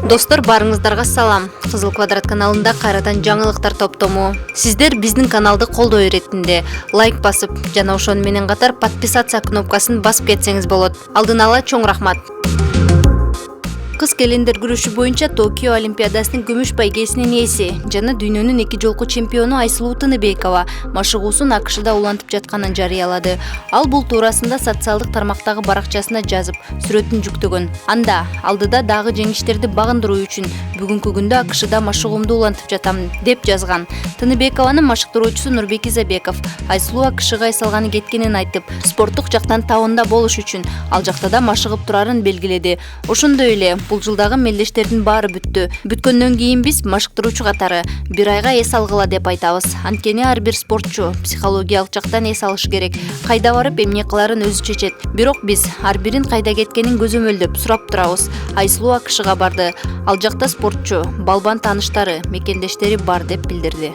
Достор, барыңыздарга салам. Кызыл квадрат каналында кайрадан жаңылыктар топтому. Сиздер биздин каналды колдоо иретинде лайк басып жана ошону менен катар подписаться кнопкасын басып кетсеңиз болот. Алдын ала чоң рахмат. Кыз келиндер күрөшү боюнча Токио Олимпиадасынын күмүш байгесинин ээси жана дүйнөнүн 2 жолку чемпиону Айсулуу Тыныбекова машыгуусун АКШда улантып жатканын жарыялады. Ал бул туурасында социалдык тармактагы баракчасына жазып, сүрөтүн жүктөгөн. Анда алдыда дагы жеңиштерди багындыруу үчүн бүгүнкү күндө АКШда машыгуумду улантып жатам деп жазган. Тыныбекованын машыктыруучусу Нурбек Изабеков Айсулуу АКШга айсалганы кеткенин айтып, спорттук жактан табында болуш үчүн ал жакта да машыгып турарын белгиледи. Ошондой эле бул жылдагы мелдештердин баары бүттү. Бүткөндөн кийин биз машыктыруучу катары бир айга эс алгыла деп айтабыз. Анткени ар бир спортчу психологиялык жактан эс алышы керек. Кайда барып эмне кыларын өзү чечет. Бирок биз ар бирин кайда кеткенин көзөмөлдөп сурап турабыз. Айсулуу АКШга барды. Ал жакта спортчу, балбан тааныштары, мекендештери бар деп билдирди.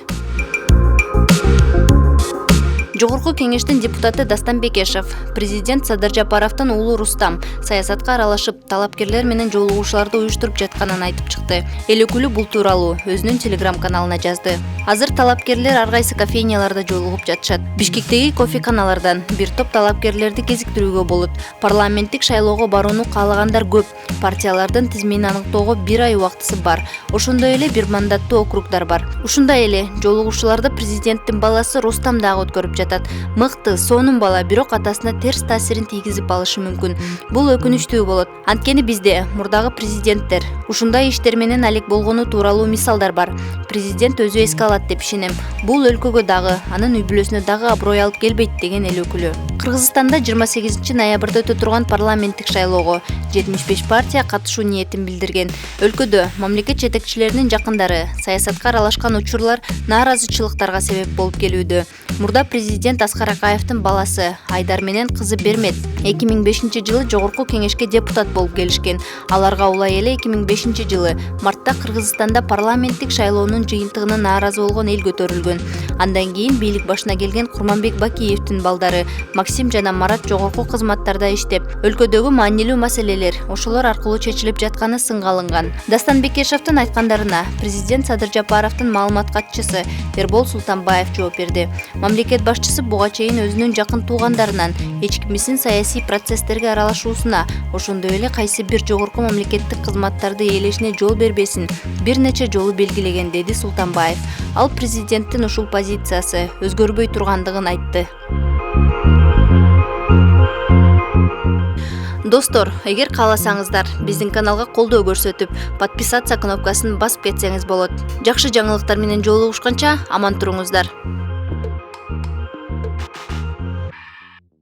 Жогорку кеңештин депутаты Дастан Бекешев, президент Садыр Жапаровдун уулу Рустам саясатка аралашып, талапкерлер менен жолугушууларды уюштуруп жатканын айтып чыкты. Эл өкүлү бул тууралуу өзүнүн телеграм-каналына жазды. Азыр талапкерлер ар кайсы кофейняларда жолугуп жатышат. Бишкектеги кофеканалардан бир топ талапкерлерди кезиктирүүгө болот. Парламенттик шайлоого барууну каалагандар көп. Партиялардын тизимин аныктоого бир ай убактысы бар. Ошондой эле бир мандаттуу округдар бар. Ушундай эле жолугушууларды президенттин баласы Рустам дагы өткөрүп жатат. Мыкты, сонун бала, бирок атасына терс таасирин тийгизип алышы мүмкүн. Бул өкүнүчтүү болот. Анткени бизде мурдагы президенттер ушундай иштер менен алек болгону тууралуу мисалдар бар. Президент өзү эске алат деп ишенем. Бул өлкөгө дагы, анын үй бүлөсүнө дагы аброй алып келбейт деген эл өкүлү. Кыргызстанда 28 ноябрда өтө турган парламенттик шайлоого 75 партия катышуу ниетин билдирген. Өлкөдө мамлекет жетекчилеринин жакындары саясатка аралашкан учурлар нааразычылыктарга себеп болуп келүүдө. Мурда президент Аскар Акаевдин баласы Айдар менен кызы Бермет 2005 жылы жогорку кеңешке депутат болуп келишкен. Аларга улай эле 2005 жылы мартта Кыргызстанда парламенттик шайлоонун жыйынтыгына нааразы болгон эл көтөрүлгөн. Андан кийин бийлик башына келген Курманбек Бакиевдин балдары Максим жана Марат жогорку кызматтарда иштеп, өлкөдөгү маанилүү маселелер ошолор аркылуу чечилип жатканы сынга алынган. Дастан Бекешевдин айткандарына президент Садыр Жапаровдун маалымат катчысы Эрбол Султанбаев жооп берди. Мамлекет башчысы буга чейин өзүнүн жакын туугандарынан эч кимисин саясий процесстерге аралашуусуна, ошондой эле кайсы бир жогорку мамлекеттик кызматтарды ээлешине жол бербесин бир нече жолу белгилеген, деди Султанбаев. Ал президенттин ушул позициясы өзгөрбөй тургандыгын айтты. Достор, эгер кааласаңыздар, биздин каналга колдоо көрсөтүп, подписаться кнопкасын басып кетсеңиз болот. Жакшы жаңылыктар менен жолугушканча аман туруңуздар.